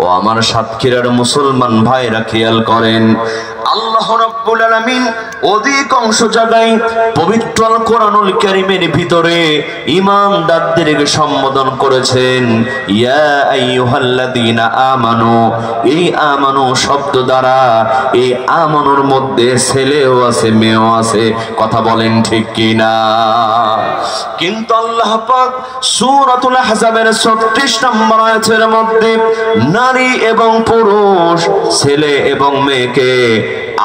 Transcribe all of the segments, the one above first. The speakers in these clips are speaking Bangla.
ও আমার সাতক্ষীরার মুসলমান ভাইরা খেয়াল করেন, আল্লাহ রাব্বুল আলামিন অধিকাংশ জায়গায় পবিত্র আল কোরআনুল কারীমের ভিতরে ঈমানদারদেরকে সম্বোধন করেছেন ইয়া আইয়ুহাল্লাযীনা আমানু। এই আমানু শব্দ দ্বারা এই আমানুর মধ্যে ছেলেও আছে মেয়েও আছে, কথা বলেন ঠিক কিনা? কিন্তু আল্লাহ পাক সূরাতুল আহজাবের ৩৬ নম্বর আয়াতের মধ্যে নারী এবং পুরুষ, ছেলে এবং মেয়েকে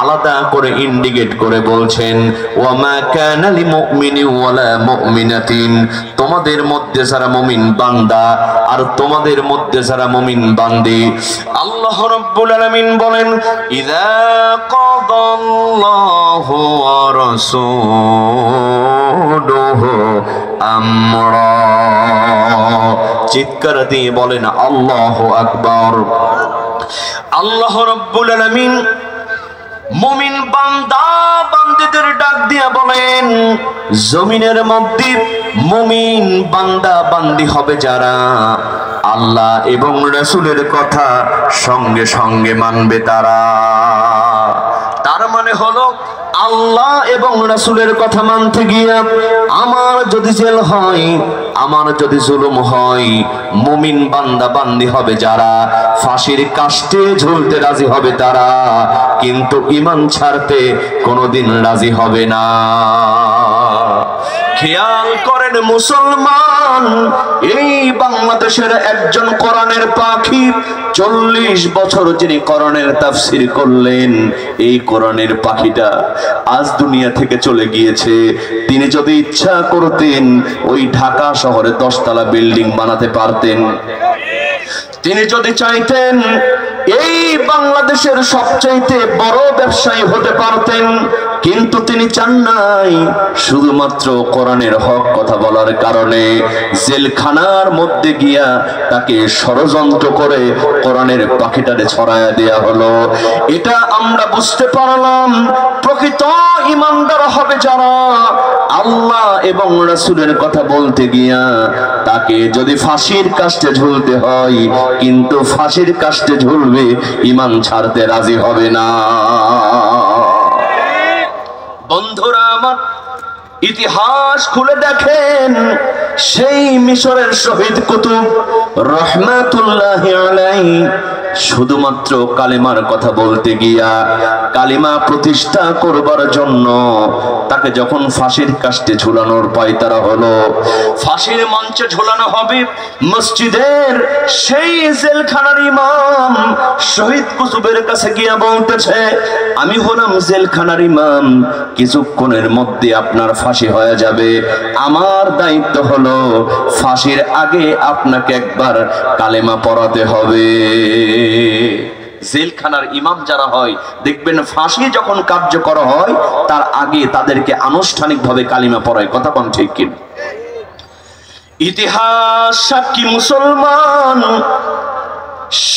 আলাদা করে ইন্ডিকেট করে বলছেন ওয়ামা কানা লিমুমিনিন ওয়ালা মুমিনাতিন, তোমাদের মধ্যে যারা মুমিন বান্দা আর তোমাদের মধ্যে যারা মুমিন বান্দি, আল্লাহ রাব্বুল আলামিন বলেন ইযা কাদাল্লাহু ওয়া রাসূলুহু আমরা, চিৎকার দিয়ে বলেন আল্লাহু আকবার। আল্লাহ রাব্বুল আলামিন মুমিন বান্দা বান্দীদের ডাক দিয়া বলেন জমিনের মধ্যে মুমিন বান্দা বান্দি হবে যারা আল্লাহ এবং রাসূলের কথা সঙ্গে সঙ্গে মানবে তারা। তার মানে হলো আল্লাহ এবং রাসূলের কথা মানতে গিয়া আমার যদি জেল হয়, আমার যদি জুলুম হয়, মুমিন বান্দা বান্দি হবে যারা ফাঁসির কাস্টে ঝুলতে রাজি হবে তারা, কিন্তু ঈমান ছাড়তে কোনোদিন রাজি হবে না। খেয়াল করেন মুসলমান, এই বাংলাদেশের একজন কোরআনের পাখি ৪০ বছর যিনি কোরআনের তাফসীর করলেন, এই কোরআনের পাখিটা আজ দুনিয়া থেকে চলে গিয়েছে। তিনি যদি ইচ্ছা করতেন ওই ঢাকা শহরে 10 তলা বিল্ডিং বানাতে পারতেন। তিনি যদি চাইতেন এই বাংলাদেশের সবচাইতে বড় ব্যবসায়ী হতে পারতেন, কিন্তু তিনি চান নাই। শুধুমাত্র কোরআনের হক কথা বলার কারণে জেলখানার মধ্যে গিয়া তাকে ষড়যন্ত্র করে কোরআনের পাখিটারে ছড়ায়া দেয়া হলো। এটা আমরা বুঝতে পারলাম প্রকৃত ঈমানদার হবে যারা আল্লাহ এবং রাসূলের কথা বলতে গিয়া তাকে যদি ফাঁসির কাস্টে ঝুলতে হয়, কিন্তু ফাঁসির কাস্টে ঝুলবে, ঈমান ছাড়তে রাজি হবে না। বন্ধুরা আমার, ইতিহাস খুলে দেখেন সেই মিশরের শহীদ কুতুব রহমাতুল্লাহি আলাইহি শুধুমাত্র কালিমার কথা বলতে গিয়া কালিমা প্রতিষ্ঠা করবার জন্য তাকে যখন ফাঁসির কাস্টে ঝুলানোর পায়তারা হলো, ফাঁসির মঞ্চে ঝুলানো হবে, মসজিদের সেই জেলখানার ইমাম শহীদ কুতুবের কাছে গিয়া বলতেছে আমি হলাম জেলখানার ইমাম, কিছুক্ষণের মধ্যে আপনার ফাঁসি হয়ে যাবে, আমার দায়িত্ব হলো ফাঁসির আগে আপনাকে একবার কালেমা পড়াতে হবে। জেলখানার ইমাম যারা হয় দেখবেন ফাঁসি যখন কার্যকর হয় তার আগে তাদেরকে আনুষ্ঠানিকভাবে কালিমা পড়ায়, কথা কোন ঠিক কিনা? ইতিহাস সাক্ষী মুসলমান,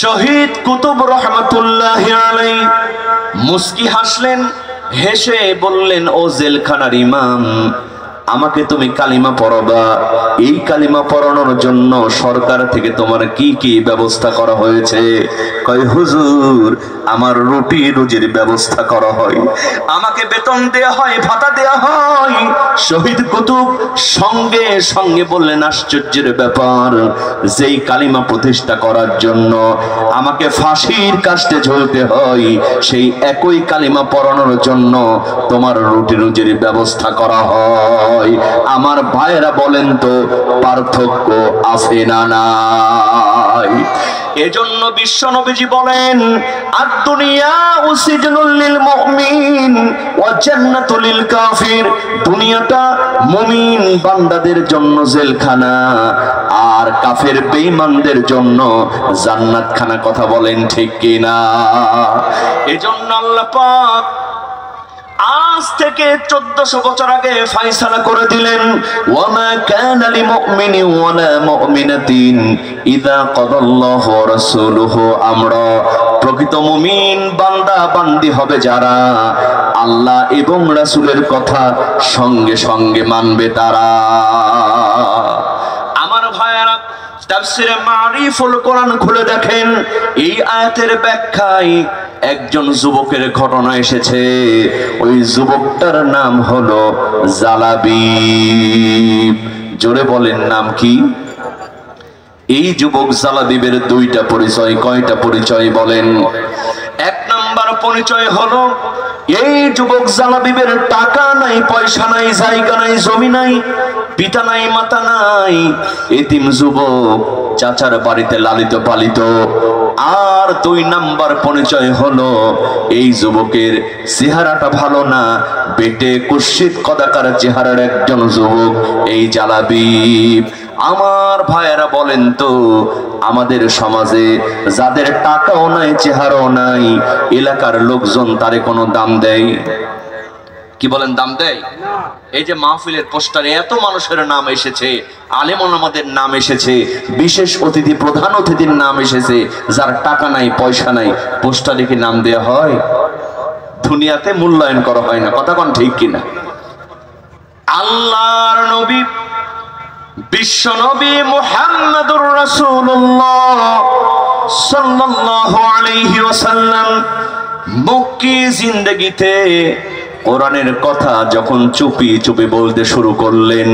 শহীদ কুতুব রহমাতুল্লাহি আলাইহি মুস্কি হাসলেন, হেসে বললেন ও জেলখানার ইমাম, আমাকে তুমি কালিমা পড়াবা। এই কালিমা পড়ানোর জন্য সরকার থেকে তোমার কি কি ব্যবস্থা করা হয়েছে? কয় হুজুর, আমার রুটি রুজির ব্যবস্থা করা হয়, আমাকে বেতন দেয়া হয়, ভাতা দেয়া হয়। শহীদ কুতুব সঙ্গে সঙ্গে বললেন আশ্চর্যের ব্যাপার, যেই কালিমা প্রতিষ্ঠা করার জন্য আমাকে ফাঁসির কাস্টে ঝুলতে হয়, সেই একই কালিমা পড়ানোর জন্য তোমার রুটি রুজির ব্যবস্থা করা হয়। আমার ভাইরা বলেন তো পার্থক্য আছে না নাই? এজন্য বিশ্ব নবীজি বলেন আদ-দুনিয়া উসিজনুল লিল মুমিন ওয়া জান্নাতুল লিল কাফির, দুনিয়াটা মুমিন বান্দাদের জন্য জেলখানা আর কাফের বেঈমানদের জন্য জান্নাতখানা, কথা বলেন ঠিক কিনা? এজন্য আল্লাহ পাক আজ থেকে 1400 বছর আগে ফয়সালা করে দিলেন ওয়ামা কানা লিমুমিনিন ওয়ালা মুমিনাতিন ইযা কাদাল্লাহু ওয়া রাসূলুহু আমরা, প্রকৃত মুমিন বান্দা বান্দি হবে যারা আল্লাহ এবং রাসূলের কথা সঙ্গে সঙ্গে মানবে তারা। আমার ভাইয়েরা, তাফসিরে মারিফুল কোরআন খুলে দেখেন, এই আয়াতের ব্যাখ্যায় একজন যুবকের ঘটনা এসেছে। ওই যুবকটার নাম হলো জালাবিব। জোরে বলেন নাম কি? এই যুবক জালাবিবের দুইটা পরিচয়। কয়টা পরিচয় বলেন? এক নাম্বার পরিচয় হলো এই যুবক জালাবিবের টাকা নাই, পয়সা নাই, জায়গা নাই, জমি নাই, পিতা নাই, মাতা নাই, এতিম যুবক, চাচার বাড়িতে লালিত পালিত। আর দুই নাম্বার পরিচয় হলো এই যুবকের চেহারাটা ভালো না, বেটে কুৎসিত কদাকার চেহারার একজন যুবক এই জালাবিব। আমার ভাইয়েরা বলেন তো, আমাদের সমাজে যাদের টাকাও নাই, চেহারাও নাই, এলাকার লোকজন তারে কোনো দাম দেয়? কি বলেন, দাম দেয়? এই যে মাহফিলের পোস্টারে এত মানুষের নাম এসেছে, আলেম ওলামাদের নাম এসেছে, বিশেষ অতিথি, প্রধান অতিথির নাম এসেছে, যার টাকা নাই, পয়সা নাই, পোস্টারে কি নাম দেয়া হয়? দুনিয়াতে মূল্যায়ন করা হয় না। কথা কোন ঠিক কিনা? আল্লাহর নবী, বিশ্ব নবী মুহাম্মদুর রাসূলুল্লাহ সাল্লাল্লাহু আলাইহি ওয়াসাল্লাম মক্কি জিন্দেগিতে কোরআনের কথা যখন চুপি চুপি বলতে শুরু করলেন,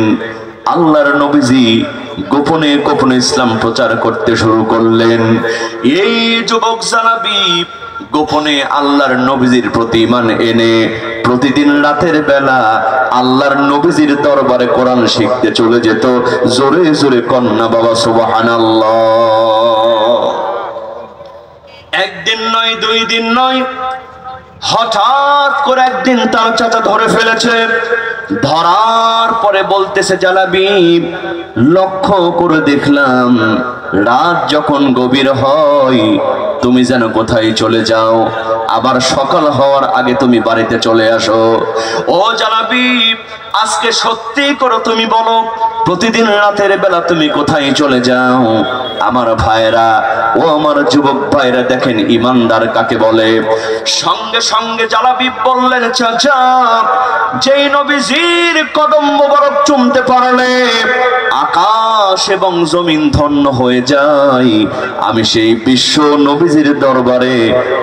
আল্লাহর নবীজি গোপনে গোপনে ইসলাম প্রচার করতে শুরু করলেন। এই যুবক জালাবিব গোপনে আল্লাহর নবীজির প্রতি ঈমান এনে প্রতিদিন রাতের বেলা আল্লাহর নবীজির দরবারে কোরআন শিখতে চলে যেত। জোরে জোরে কন্যা বাবা সুবহানাল্লাহ। একদিন নয়, দুই দিন নয়, হঠাৎ করে একদিন তার চাচা ধরে ফেলেছে। ধরার পরে বলতেছে, জালাবিব, লক্ষ্য করে দেখলাম রাত যখন গভীর হয় তুমি যেন কোথায় চলে যাও, আবার সকাল হওয়ার আগে তুমি বাড়িতে চলে আসো। ও জালাবিব, আজকে সত্যি করে তুমি বলো, প্রতিদিন রাতের বেলা তুমি কোথায় চলে যাও? আমার ভাইরা, ও আমার যুবক ভাইরা, দেখেন ইমানদার কাকে বলে। সঙ্গে সঙ্গে জালাবিব বললেন, চাচা, যেই নবীজির কদম মোবারক চুমতে পারলে আকাশ এবং জমিন ধন্য হয়ে যায়, আমি সেই বিশ্ব নবীজির দরবারে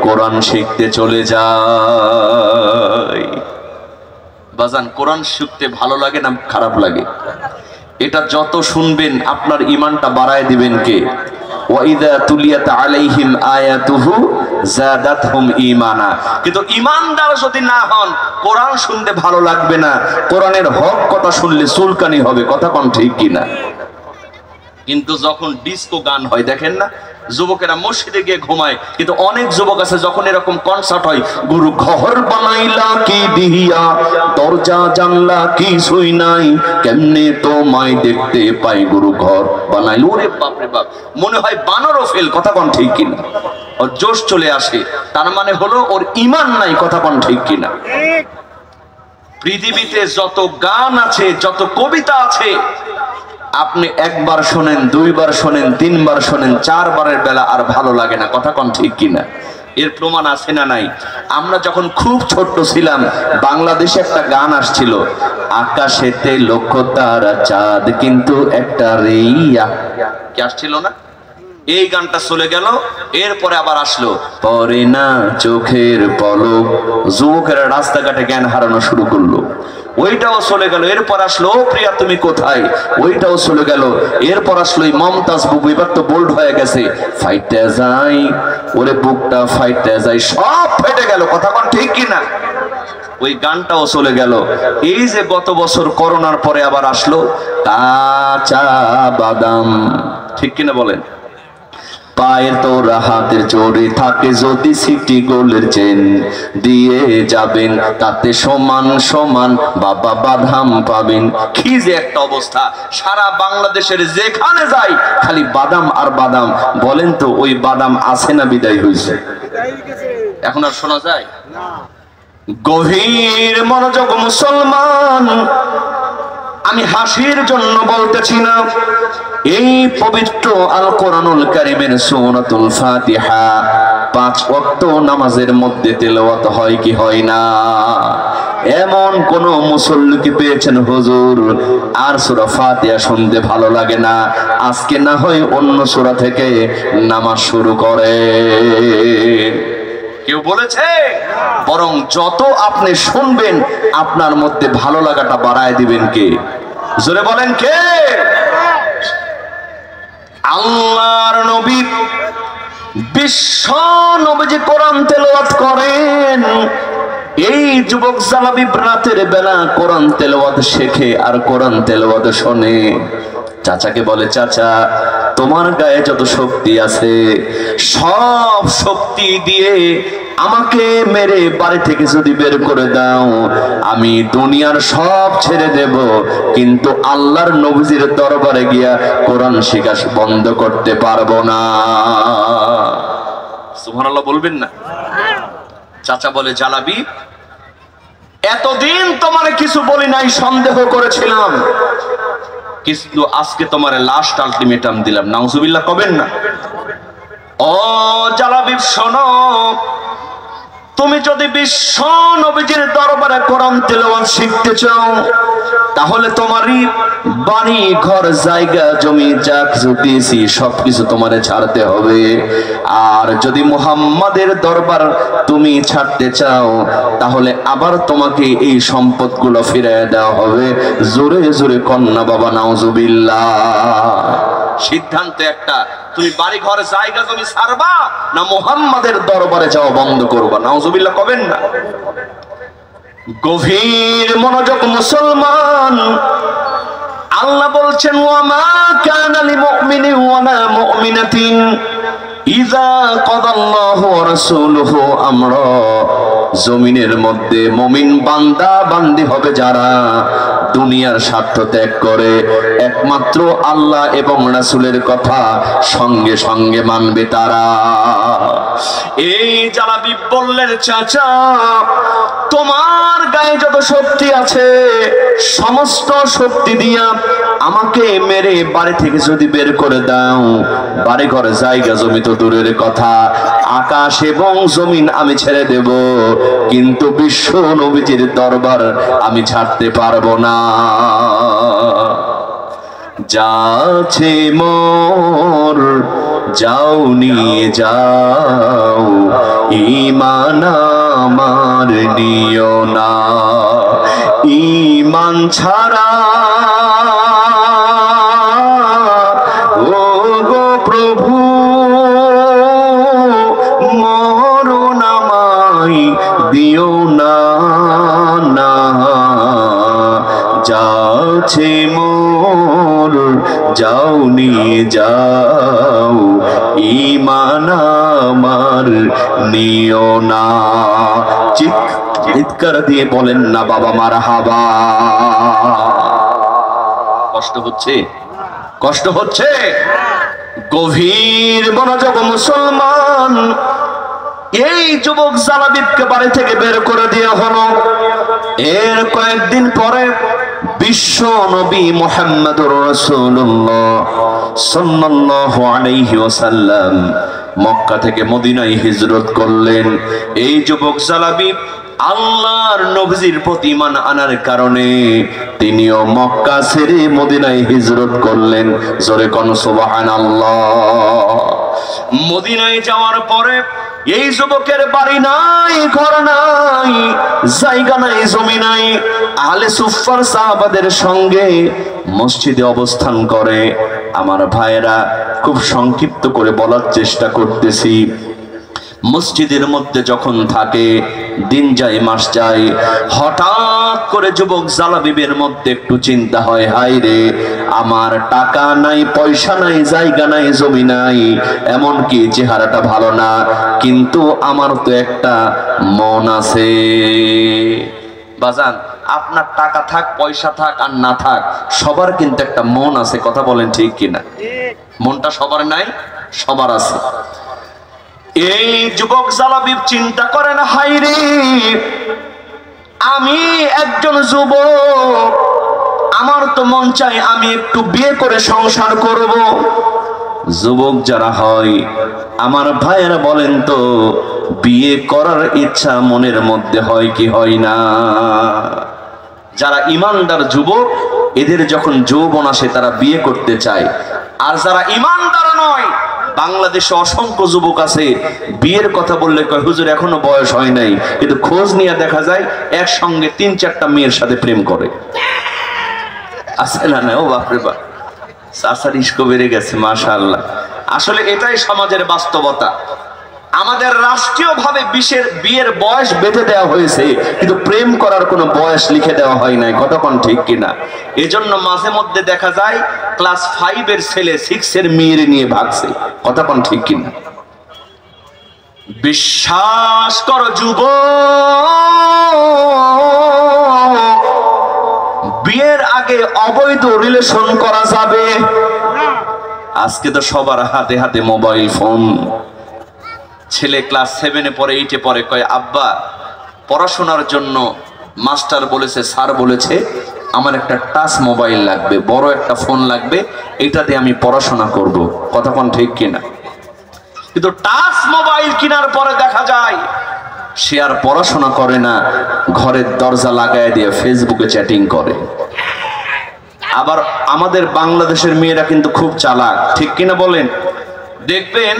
কোরআন শিখতে চলে যাই। বাজান, কোরআন শিখতে ভালো লাগে না খারাপ লাগে? এটা যত শুনবেন আপনার ঈমানটা বাড়ায় দিবেন কে? ওয়াইদা তুলিয়াত আলাইহিম আয়াতুহু যাদাতহুম ঈমানা। কিন্তু ঈমানদার যদি না হন, কোরআন শুনতে ভালো লাগবে না, কোরআনের হক কথা শুনলে চুলকানি হবে। কথা কোন ঠিক কিনা? কিন্তু যখন ডিস্কো গান হয়, দেখেন না, যুবকেরা মসজিদে গিয়ে ঘুমায়, কিন্তু অনেক যুবক আছে যখন এরকম কনসার্ট হয়, গুরু ঘর বানাইলা কি দিহিয়া, দরজা জানলা কি শুই নাই, কেমনে তোমায় দেখতে পাই, গুরু ঘর বানাইল। ওরে বাপ রে বাপ, মনে হয় বানরও ফেল। কথা কোন ঠিক কিনা? ওর জোশ চলে আসে, তার মানে হলো ওর ঈমান নাই। কথা কোন ঠিক কিনা? পৃথিবীতে যত গান আছে, যত কবিতা আছে, আপনি একবার শোনেন, দুইবার শোনেন, তিনবার শোনেন, চারবারের বেলা আর ভালো লাগে না। কথা কোন ঠিক কিনা? এর প্রমাণ আছে না নাই? আমরা যখন খুব ছোট্ট ছিলাম, বাংলাদেশে একটা গান আসছিল, আকাশেতে লক্ষ তারা চাঁদ কিন্তু একটা রেইয়া, কি আসছিল না? এই গানটা চলে গেল, এরপরে আবার আসলো, পরে না চোখের পলক। যুবকেরা রাস্তাঘাটে জ্ঞান হারানো শুরু করলো, ওইটাও চলে গেল। এরপর আসলো, ও প্রিয়া তুমি কোথায়, ওইটাও চলে গেল। এরপর আসলো মমতাজ বুবু, এবার তো বোল্ড হয়ে গেছে, ফাইটে যাই, ওরে বুকটা ফাইটে যাই, সব ফেটে গেল। কথা কোন ঠিক কিনা? ওই গানটাও চলে গেল। এই যে গত বছর করোনার পরে আবার আসলো কাঁচা বাদাম, ঠিক কিনা বলেন? পায়ের তোরা হাতের জোরে থাকে যদি সিটি গোলের চেন দিয়ে যাবেন, তাতে সমান সমান বাবা বাদাম পাবেন। কি যে একটা অবস্থা, সারা বাংলাদেশের যেখানে যাই খালি বাদাম আর বাদাম। বলেন তো, ওই বাদাম আছে না বিদায় হয়েছে? এখন আর শোনা যায় না। গভীর মনোযোগ মুসলমান, আমি হাসির জন্য বলতেছি না, এই পবিত্র আল কোরআনুল কারীমের সূরাতুল ফাতিহা 5 ওয়াক্ত নামাজের মধ্যে তেলাওয়াত হয় কি হয় না? এমন কোন মুসল্লিকে পেয়েছেন হুজুর আর সূরা ফাতিহা শুনতে ভালো লাগে না, আজকে না হয় অন্য সূরা থেকে নামাজ শুরু করে? কেউ বলেছে? বরং যত আপনি শুনবেন আপনার মধ্যে ভালো লাগাটা বাড়ায় দিবেন কে? জোরে বলেন কে? আল্লাহর নবী বিশ্ব নবীজি কোরআন তেলাওয়াত করেন। এই যুবক জালাবি রাতের বেলা কোরআন তেলাওয়াত শেখে আর কোরআন তেলাওয়াত শোনে। চাচাকে বলে, চাচা তোমার গায়ে যত শক্তি আছে সব শক্তি দিয়ে আমাকে মেরে বাড়ি থেকে যদি বের করে দাও, আমি দুনিয়ার সব ছেড়ে দেব, কিন্তু আল্লাহর নবীজির দরবারে গিয়া কোরআন শিখা বন্ধ করতে পারবো না। সুবহানাল্লাহ বলবেন না? চাচা বলে, জালাবি এতদিন তোমার কিছু বলি নাই, সন্দেহ করেছিলাম, কিন্তু আজকে তোমার লাস্ট আলটিমেটাম দিলাম। নাউজুবিল্লাহ কবেন না? ও জালাবি শোনো, তুমি যদি বিশ্ব নবীজির দরবারে কোরআন তেলাওয়াত শিখতে চাও, তাহলে তোমারই বাড়ি ঘর জায়গা জমি যা কিছু দিয়েছি সবকিছু তোমারে ছাড়তে হবে। আর যদি মুহাম্মাদের দরবার তুমি ছাড়তে চাও, তাহলে আবার তোমাকে এই সম্পদগুলো ফিরিয়ে দেওয়া হবে। জোরে জোরে কন্যা বাবা নাউজুবিল্লাহ। সিদ্ধান্ত একটা, তুমি বাড়ি ঘর জায়গা জমি ছাড়বা না মুহাম্মাদের দরবারে যাওয়া বন্ধ করবা। নাউজুবিল্লাহ কবেন না? গভীর মনোযোগ মুসলমান, আল্লাহ বলছেন, ওয়ামা কানা লিমুমিনিন ওয়ালা মুমিনাতিন ইযা কাদাল্লাহু ওয়া রাসূলুহু আমরা। জমিনের মধ্যে মুমিন বান্দা বান্দি হবে যারা দুনিয়ার স্বার্থ ত্যাগ করে একমাত্র আল্লাহ এবং রাসূলের কথা সঙ্গে সঙ্গে মানবে তারা। এই জালাবি বললেন, চাচা তোমার গায়ে যত শক্তি আছে সমস্ত শক্তি দিয়া আমাকে মেরে বাড়ি থেকে যদি বের করে দাও, বাড়ি ঘরে জায়গা জমি তো দূরের কথা, আকাশ এবং জমিন আমি ছেড়ে দেব, কিন্তু বিশ্ব নবীজির দরবার আমি ছাড়তে পারবো না। যাচ্ছে মোর যাও নিয়ে যাও, ঈমান আমার নিও না, ঈমান ছাড়া ও গো প্রভু মরণ আমায় দিও না, না যাচ্ছে মোর যাও নিয়ে যাও, ঈমান আমার নিও না। চিৎকার দিয়ে বলেন না বাবা মারহাবা। কষ্ট হচ্ছে? কষ্ট হচ্ছে? গভীর মনোযোগ মুসলমান, এই যুবক জালাবিবকে বাড়ি থেকে বের করে দেওয়া হলো। এর কয়েকদিন পরে বিশ্ব নবী মুহাম্মদুর রাসূলুল্লাহ সাল্লাল্লাহু আলাইহি ওয়াসাল্লাম মক্কা থেকে মদিনায় হিজরত করলেন। এই যুবক জালাবিব আল্লাহর নবীর প্রতি ঈমান আনার কারণে তিনিও মক্কা ছেড়ে মদিনায় হিজরত করলেন। জোরে কোন সুবহানাল্লাহ। মদিনায় যাওয়ার পরে এই যুবকের বাড়ি নাই, ঘর নাই, জায়গা নাই, জমি নাই। আহলে সুফফার সাহাবাদের সঙ্গে মসজিদে অবস্থান করে। আমার ভাইয়েরা, খুব সংক্ষিপ্ত করে বলার চেষ্টা করতেছি। মসজিদের মধ্যে যখন থাকে, দিন যায় মাস যায়, হঠাৎ করে যুবক জালাবিবের মধ্যে একটু চিন্তা হয়, হায় রে আমার টাকা নাই, পয়সা নাই, জায়গা নাই, জমি নাই, এমনকি চেহারাটা ভালো না, কিন্তু আমার তো একটা মন আছে। বাজান, আপনার টাকা থাক, পয়সা থাক আর না থাক, সবার কিন্তু একটা মন আছে। কথা বলেন ঠিক কিনা? মনটা সবার নাই, সবার আছে। এই যুবক জালাবিব চিন্তা করেন, হায় রে আমি একজন যুবক, আমার তো মন চাই আমি একটু বিয়ে করে সংসার করব। যুবক যারা হয় আমার ভাইয়েরা বলেন তো, বিয়ে করার ইচ্ছা মনের মধ্যে হয় কি হয় না? যারা ইমানদার যুবক, এদের যখন যৌবন আসে তারা বিয়ে করতে চায়। আর যারা ইমানদার নয়, বাংলাদেশে অসংখ্য যুবক আছে, বিয়ের কথা বললে কয় হুজুর এখনো বয়স হয় নাই, কিন্তু খোঁজ নিয়ে দেখা যায় একসঙ্গে 3-4টা মেয়ের সাথে প্রেম করে। আছে না? না, ও বাপরে বাপ, চাচার ইস্কো বেড়ে গেছে, মাশাআল্লাহ। আসলে এটাই সমাজের বাস্তবতা। আমাদের রাষ্ট্রীয়ভাবে বিয়ের বয়স বেঁধে দেওয়া হয়েছে, কিন্তু প্রেম করার কোনো বয়স লিখে দেওয়া হয় নাই। কতক্ষণ ঠিক কিনা? এজন্য মাঝে মধ্যে দেখা যায় ক্লাস 5-এর ছেলে 6-এর মেয়ের নিয়ে ভাগছে। কতক্ষণ ঠিক কিনা? বিশ্বাস করো যুবক, বিয়ের আগে অবৈধ রিলেশন করা যাবে? আজকে তো সবার হাতে হাতে মোবাইল ফোন। ছেলে ক্লাস 7-এ পড়ে, 8-এ পড়ে, কয় আব্বা পড়াশোনার জন্য মাস্টার বলেছে, স্যার বলেছে আমার একটা টাচ মোবাইল লাগবে, বড় একটা ফোন লাগবে, এটাতে আমি পড়াশোনা করব। কতক্ষণ ঠিক কিনা? কিন্তু টাচ মোবাইল কেনার পরে দেখা যায় সে আর পড়াশোনা করে না, ঘরের দরজা লাগায় দিয়ে ফেসবুকে চ্যাটিং করে। আবার আমাদের বাংলাদেশের মেয়েরা কিন্তু খুব চালাক, ঠিক কিনা বলেন? দেখবেন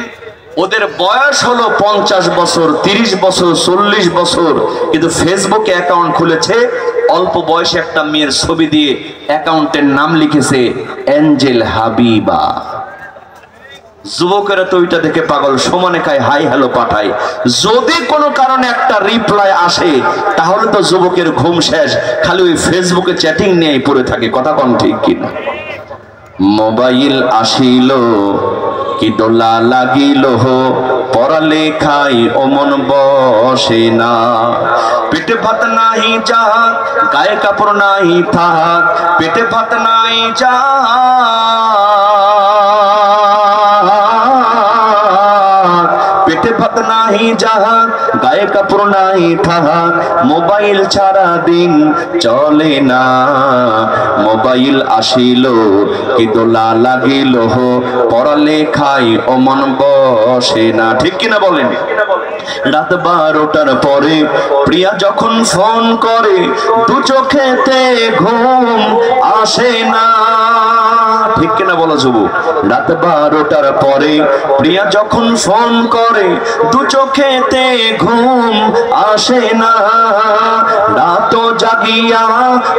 ওদের বয়স হলো 50 বছর, 30 বছর, 40 বছর, কিন্তু ফেসবুকে অ্যাকাউন্ট খুলেছে, অল্প বয়সে একটা মেয়ের ছবি দিয়ে অ্যাকাউন্টের নাম লিখেছে এঞ্জেল হাবিবা। যুবকেরা তো ওইটা দেখে পাগল, সমানে খায়, হাই হ্যালো পাঠায়। যদি কোনো কারণে একটা রিপ্লাই আসে তাহলে তো যুবকের ঘুম শেষ, খালি ওই ফেসবুকে চ্যাটিং নিয়েই পড়ে থাকে। কথা কোন ঠিক কিনা? মোবাইল আসিল কি দোলা লাগিল, পড়ালেখাই অমন বসে না। পেটে ভাত নাই যাক, গায়ে কাপড় নাই থাক, পেটে ভাত নাই যাক, পেটে ভাত নাই যাক, গায়ে কাপড় নাই থাক, মোবাইল ছাড়া দিন চলে না। মোবাইল আসিল কি দোলা লাগিল, পড়ালেখাই অমন বসে না। ঠিক কিনা বলেন? রাত 12টার পরে প্রিয়া যখন ফোন করে, দু চোখেতে ঘুম আসে না। ঠিক কিনা বলো যুবক? রাত 12টার পরে প্রিয়া যখন ফোন করে, দু চোখেতে ঘুম আসে না। রাত জাগিয়া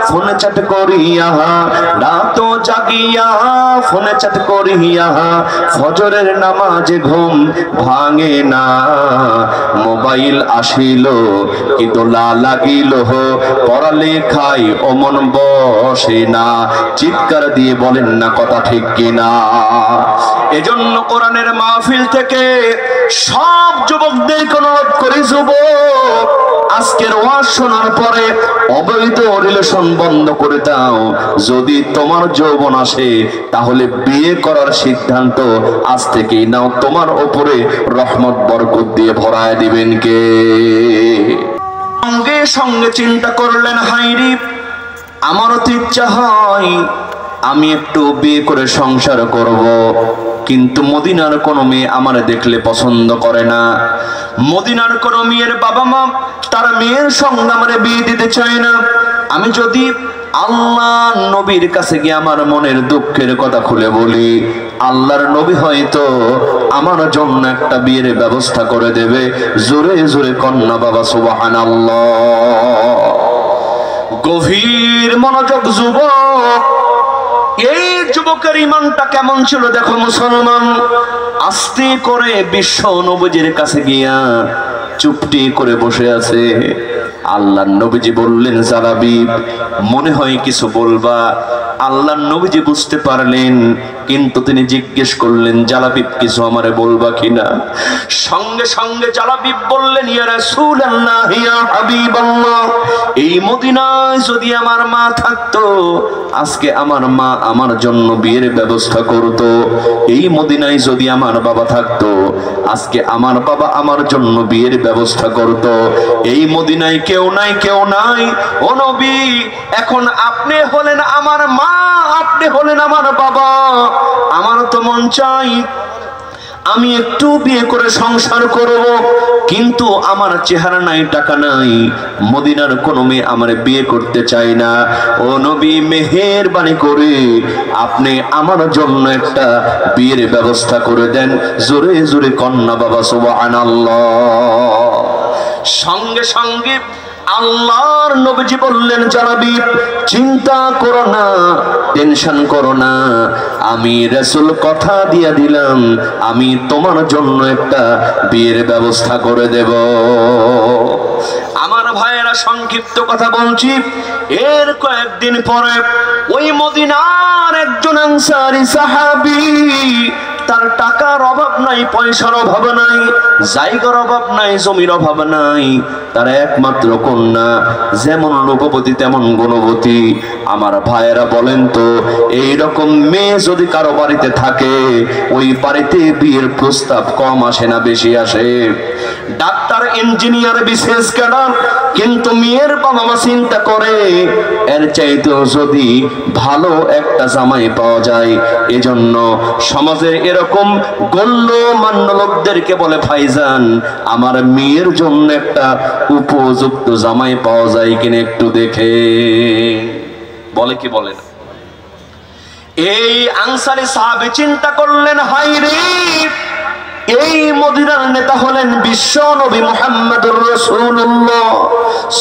ফোনে চ্যাট করিয়া, রাত জাগিয়া ফোনে চ্যাট করিয়া, ফজরের নামাজে ঘুম ভাঙে না। মোবাইল আসিল কি দোলা লাগিল, পড়ালেখাই অমন বসে না। চিৎকার দিয়ে বলেন না কথা ঠিক কিনা? এজন্য কোরআনের মাহফিল থেকে সব যুবকদেরকে অনুরোধ করি, যুবক আজকের ওয়াজ শোনার পরে অবৈধ রিলেশন বন্ধ করে দাও। যদি তোমার যৌবন আসে তাহলে বিয়ে করার সিদ্ধান্ত আজ থেকেই নাও, তোমার উপরে রহমত বরকত দিয়ে ভরায় দিবেন কে? সঙ্গে সঙ্গে চিন্তা করলেন, হাইরি আমারও তো ইচ্ছা হয় আমি একটু বিয়ে করে সংসার করব, কিন্তু মদিনার কোনো মেয়ে আমার দেখলে পছন্দ করে না। মদিনার কোনো মেয়ের বাবা মা তারা মেয়ের সঙ্গে আমার বিয়ে দিতে চায় না। আমি যদি আল্লাহ নবীর কাছে গিয়ে আমার মনের দুঃখের কথা খুলে বলি, আল্লাহর নবী হয়তো আমার জন্য একটা বিয়ের ব্যবস্থা করে দেবে। জোরে জোরে কন্যা বাবা সুবহানাল্লাহ। গভীর মনোযোগ যুবক। এই যুবকের ইমানটা কেমন ছিল দেখো মুসলমান। আস্তে করে বিশ্ব নবীজির কাছে গিয়া চুপটি করে বসে আছে। আল্লাহর নবীজি বললেন, জালাবিব মনে হয় কিছু বলবা। আল্লাহর নবীজি বুঝতে পারলেন, কিন্তু তিনি জিজ্ঞেস করলেন, জালাবিব কিছু আমারে বলবা কিনা? সঙ্গে সঙ্গে জালাবিব বললেন, ইয়া রাসূলুল্লাহ, ইয়া হাবিবাল্লাহ, এই মদিনায় যদি আমার মা থাকতো, আজকে আমার মা আমার জন্য বিয়ের ব্যবস্থা করতো। এই মদিনায় যদি আমার বাবা থাকতো, আজকে আমার বাবা আমার জন্য বিয়ের ব্যবস্থা করতো। এই মদিনায় কেউ নাই, কেউ নাই। ও নবী, এখন আপনি হলেন আমার মা, আপনি হলেন আমার বাবা। আমার তো মন চাই আমি একটু বিয়ে করে সংসার করব, কিন্তু আমার চেহারা নাই, টাকা নাই, মদিনার কোনো মেয়ে আমার বিয়ে করতে চায় না। ও নবী, মেহেরবানি করে আপনি আমার জন্য একটা বিয়ের ব্যবস্থা করে দেন। জোরে জোরে কন্যা বাবা সুবহানাল্লাহ। সঙ্গে সঙ্গে আল্লাহর নবীজি বললেন, জানাবি চিন্তা করো না, টেনশন করো না, আমি রাসূল কথা দিয়ে দিলাম, আমি তোমার জন্য একটা বিয়ের ব্যবস্থা করে দেব। আমার ভাইয়েরা, সংক্ষিপ্ত কথা বলছি, এর কয়েকদিন পরে ওই মদিনার একজন আনসারী সাহাবী, তার টাকার অভাব নাই, পয়সার অভাব নাই, জায়গার অভাব নাই, জমির অভাব নাই, তার একমাত্র কন্যা, যেমন রূপবতী তেমন গুণবতী। আমার ভাইয়েরা বলেন তো, এইরকম মেয়ে যদি কারো বাড়িতে থাকে, ওই বাড়িতে বিয়ের প্রস্তাব কম আসে না বেশি আসে? ডাক্তার, ইঞ্জিনিয়ার, বিশেষ ক্যাডার, কিন্তু মেয়ের বাবা মা চিন্তা করে এর চাইতেও যদি ভালো একটা জামাই পাওয়া যায়। এজন্য সমাজে এরকম গণ্যমান্য লোকদেরকে বলে, ভাইজান আমার মেয়ের জন্য একটা উপযুক্ত জামাই পাওয়া যায় কিনা একটু দেখে। বলে কি বলে না? এই আনসারী সাহাবী চিন্তা করলেন, হাই রে, এই মদিনার নেতা হলেন বিশ্ব নবী মুহাম্মদুর রাসূলুল্লাহ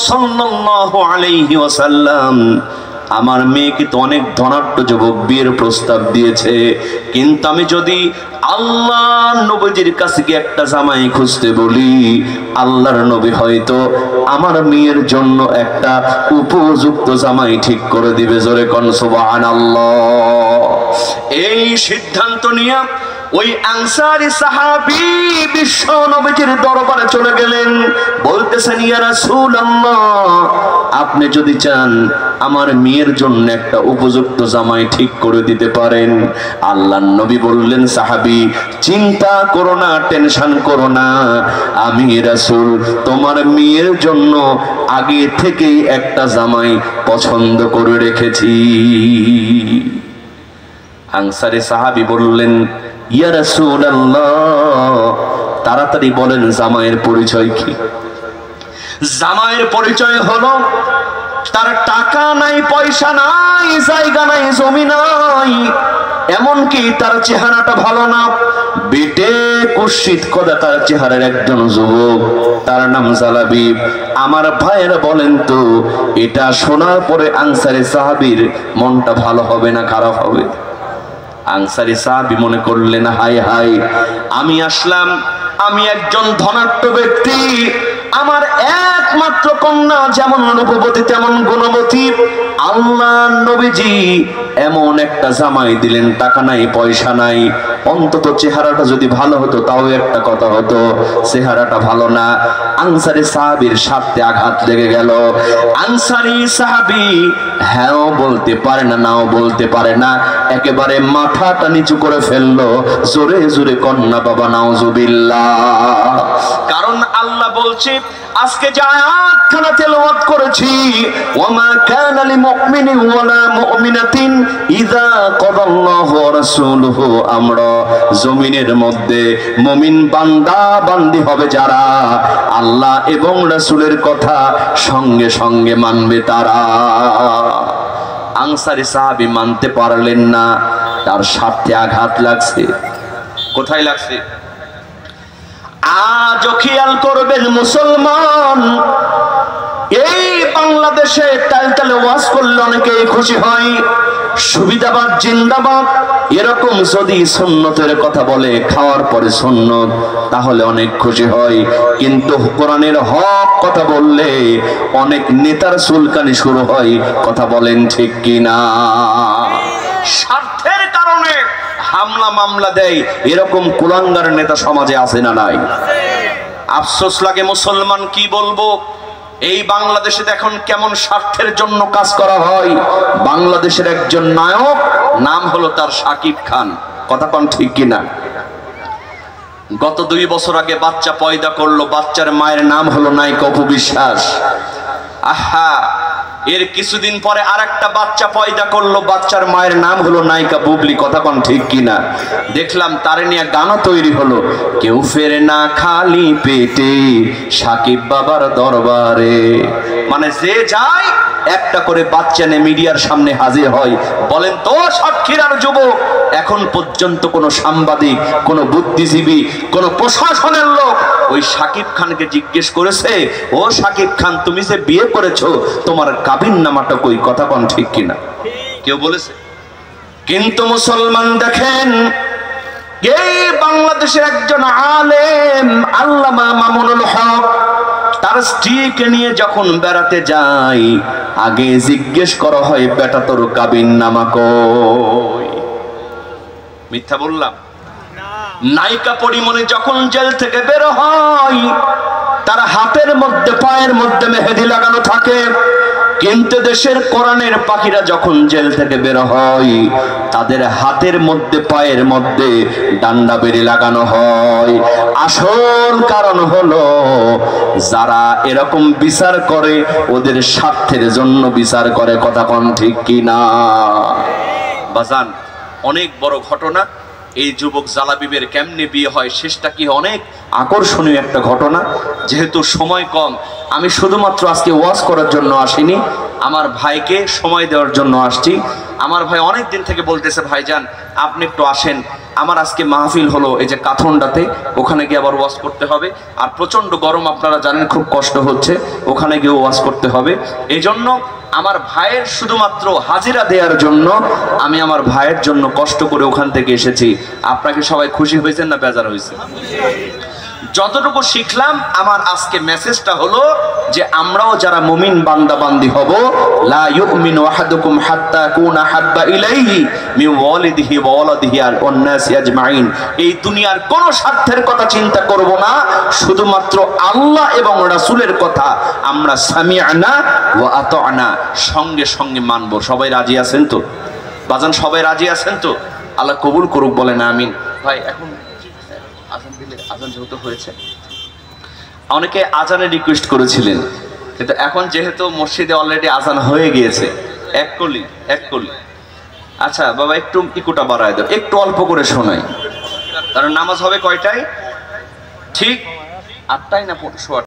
সাল্লাল্লাহু আলাইহি ওয়াসাল্লাম। আমার মেয়েকে তো অনেক ধনাঢ্য যুবক বিয়ের প্রস্তাব দিয়েছে, কিন্তু আমি যদি আল্লাহর নবীজির কাছে গিয়ে একটা জামাই খুঁজতে বলি, আল্লাহর নবী হয়তো আমার মেয়ের জন্য একটা উপযুক্ত জামাই ঠিক করে দিবে। জোরে কোন সুবহানাল্লাহ। এই সিদ্ধান্ত নিয়ে ওই আনসারী সাহাবী বিশ্ব নবীজির দরবারে চলে গেলেন, বলতেছেন, ইয়া রাসূলুল্লাহ, আপনি যদি চান আমার মেয়ের জন্য একটা উপযুক্ত জামাই ঠিক করে দিতে পারেন। আল্লাহর নবী বললেন, সাহাবী চিন্তা করো না, টেনশন করো না, আমি রাসূল তোমার মেয়ের জন্য আগে থেকেই একটা জামাই পছন্দ করে রেখেছি। আনসারী সাহাবী বললেন, ইয়া রাসূলুল্লাহ, তাড়াতাড়ি বলেন জামাইয়ের পরিচয় কি? জামাইয়ের পরিচয় হলো, তার টাকা নাই, পয়সা নাই, জায়গা নাই, জমি নাই, এমনকি তার চেহারাটা ভালো না, বেটে কুৎসিত কদাকার চেহারার একজন যুবক, তার নাম জালাবি। আমার ভাইয়েরা বলেন তো, এটা শোনার পরে আনসারী সাহাবীর মনটা ভালো হবে না খারাপ হবে? আনসারী সাহাবী মনে করলেন, হাই হাই, আমি আসলাম, আমি একজন ধনাঢ্য ব্যক্তি, আমার একমাত্র কন্যা যেমন রূপবতী তেমন গুণবতী, আল্লাহর নবীজি এমন একটা জামাই দিলেন, টাকা নাই, পয়সা নাই, অন্তত চেহারাটা যদি ভালো হতো তাও একটা কথা হতো, চেহারাটা ভালো না। আনসারী সাহাবীর স্বার্থে আঘাত লেগে গেল। আনসারী সাহাবী হ্যাঁও বলতে পারে না, নাও বলতে পারে না, একেবারে মাথাটা নিচু করে ফেললো। জোরে জোরে কন্যা বাবা নাউজুবিল্লাহ। কারণ আল্লাহ বলছে, আজকে যে আয়াতখানা তেলাওয়াত করেছি, ওয়ামা কানা লিমুমিনিন ওয়ালা মুমিনাতিন ইযা কাদাল্লাহু ওয়া রাসূলুহু আমরা, জমিনের মধ্যে মুমিন বান্দা বান্দি হবে যারা আল্লাহ এবং রাসূলের কথা সঙ্গে সঙ্গে মানবে তারা। আনসারী সাহাবী মানতে পারলেন না, তার স্বার্থে আঘাত লাগছে। কোথায় লাগছে? আজও খেয়াল করবেন মুসলমান, এই বাংলাদেশে টালটালে ওয়াজ করলে অনেকেই খুশি হয়, সুবিধাবাদ জিন্দাবাদ, এরকম যদি সুন্নতের কথা বলে, খাওয়ার পরে সুন্নত, তাহলে অনেক খুশি হয়। কিন্তু কোরআনের হক কথা বললে অনেক নেতার চুলকানি শুরু হয়। কথা বলেন ঠিক কিনা? স্বার্থের কারণে হামলা মামলা দেয়, এরকম কুলাঙ্গার নেতা সমাজে আছে না নাই? আফসোস লাগে মুসলমান, কি বলবো, এই বাংলাদেশে এখন কেমন স্বার্থের জন্য কাজ করা হয়। বাংলাদেশের একজন নায়ক, নাম হলো তার শাকিব খান। কথা কোন ঠিক কিনা? গত 2 বছর আগে বাচ্চা পয়দা করলো, বাচ্চার মায়ের নাম হলো নায়িকা অপু বিশ্বাস। আহা, এর কিছুদিন পরে আরেকটা বাচ্চা পয়দা করলো, বাচ্চার মায়ের নাম হলো নায়িকা বুবলি, কথা কোন ঠিক কিনা? দেখলাম তারে নিয়ে গানও তৈরি হলো, কেউ ফেরে না খালি পেটে সাকিব বাবার দরবারে। মানে যে যায় একটা করে বাচ্চা নিয়ে মিডিয়ার সামনে হাজির হয়। বলেন তো সাতক্ষীরার যুবক, এখন পর্যন্ত কোন সাংবাদিক, কোন বুদ্ধিজীবী, কোন প্রশাসনের লোক ওই সাকিব খানকে জিজ্ঞেস করেছে, ও সাকিব খান তুমি যে বিয়ে করেছো তোমার কাবিন নামাটা কই? কথা কোন ঠিক কিনা? কেউ বলেছে? কিন্তু মুসলমান দেখেন, এই বাংলাদেশের একজন আলেম আল্লামা মামুনুল হক তার স্ত্রীকে নিয়ে যখন বেড়াতে যায়, আগে জিজ্ঞেস করা হয় বেটা তোর কাবিন নামা কই? মিথ্যা বললাম? নায়িকা পরিমণি যখন জেল থেকে বের হয়, তার হাতের মধ্যে পায়ের মধ্যে মেহেদি লাগানো থাকে, কিন্তু দেশের কোরআনের পাখিরা যখন জেল থেকে বের হয়, তাদের হাতের মধ্যে পায়ের মধ্যে ডান্ডা বেরি লাগানো হয়। আসল কারণ হলো যারা এরকম বিচার করে ওদের স্বার্থের জন্য বিচার করে। কথা কোন ঠিক কিনা? বাজান, অনেক বড় ঘটনা। এই যুবক জালাবিবের কেমনে বিয়ে হয়, শেষটা কি অনেক আকর্ষণীয় একটা ঘটনা। যেহেতু সময় কম, আমি শুধুমাত্র আজকে ওয়াজ করার জন্য আসিনি, আমার ভাইকে সময় দেওয়ার জন্য আসছি। আমার ভাই অনেক দিন থেকে বলতেছে, ভাইজান আপনি একটু আসেন। আমার আজকে মাহফিল হলো এই যে কাথন্ডাতে, ওখানে গিয়ে আবার ওয়াজ করতে হবে, আর প্রচন্ড গরম আপনারা জানেন, খুব কষ্ট হচ্ছে, ওখানে গিয়ে ওয়াজ করতে হবে। এই জন্য আমার ভাইয়ের শুধুমাত্র হাজিরা দেওয়ার জন্য আমি আমার ভাইয়ের জন্য কষ্ট করে ওখান থেকে এসেছি। আপনাকে সবাই খুশি হয়েছেন না বেজার হয়েছে? যতটুকু শিখলাম, আমার আজকে মেসেজটা হলো যে আমরাও যারা মুমিন বান্দা বান্দি হব, লা ইউমিনু আহাদুকুম হাত্তা কুনা হাব্বা ইলাইহি মিন ওয়ালিদিহি ওয়া ওয়ালাদিহি ওয়ান নাসি আজমাইন। এই দুনিয়ার কোন স্বার্থের কথা চিন্তা করব না, শুধুমাত্র আল্লাহ এবং রাসূলের কথা আমরা সামিআনা ওয়া আতা'না সঙ্গে সঙ্গে মানব। সবাই রাজি আছেন তো? বাজান সবাই রাজি আছেন তো? আল্লাহ কবুল করুক, বলেন আমিন। ভাই এখন আজান দিলে, আজান যেহেতু হয়েছে, অনেকে আজানের রিকোয়েস্ট করেছিলেন, কিন্তু এখন যেহেতু মসজিদে অলরেডি আজান হয়ে গিয়েছে, এক কলি। আচ্ছা বাবা, একটু ইকুটা বাড়ায় দাও, একটু অল্প করে শোনাই, কারণ নামাজ হবে কয়টায়? ঠিক 8টায় না 8:15?